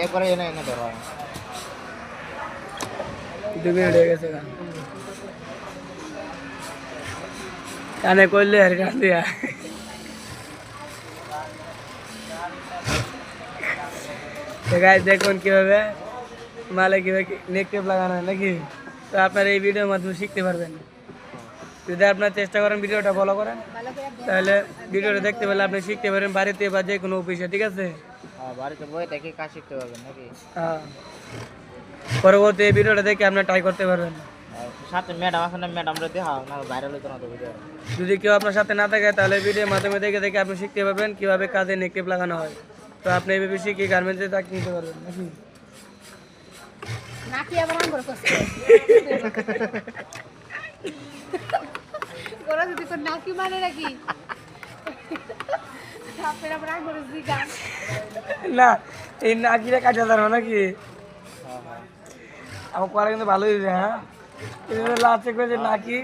একবারে এনে এনে ধরো 2 মিনিট হয়ে গেছে কানে করলে আর কান দিয়া গাইস দেখুন কিভাবে মালে কিভাবে নেক টেপ লাগানো হয় নাকি। তো আপনারা এই ভিডিওর মাধ্যমে শিখতে পারবেন যদি আপনারা চেষ্টা করেন ভিডিওটা ফলো করেন তাহলে ভিডিওটা দেখতে পেলে আপনি শিখতে পারেন বাড়িতে বা যে কোনো অফিসে, ঠিক আছে। বাড়িতে বসে থেকে কাজ শিখতে পারবেন নাকি। হ্যাঁ পরবর্তী এই ভিডিওটা দেখে আপনি ট্রাই করতে পারবেন। সাথে ম্যাডাম আছে না, ম্যাডামরা দেখাও না, ভাইরাল হইতো না তো ভিডিও। যদি কেউ আপনার সাথে না থাকে তাহলে ভিডিওর মাধ্যমে দেখে দেখে আপনি শিখতে পারবেন কীভাবে কাজে নেক টেপ লাগানো হয়। তো আপনি এইভাবে শিখে গার্মেন্টসে চাকরি নিতে পারবেন নাকি। নাকি আবার আঙ্গুর কষ্ট ওরা যদি তোর নাকি মানে নাকি আপনার আবার আঙ্গুর জিগান না এই নাকিটা কাটা যাবে নাকি। আমার পরে কিন্তু ভালোই হয়েছে। হ্যাঁ লাস্টে করেছে নাকি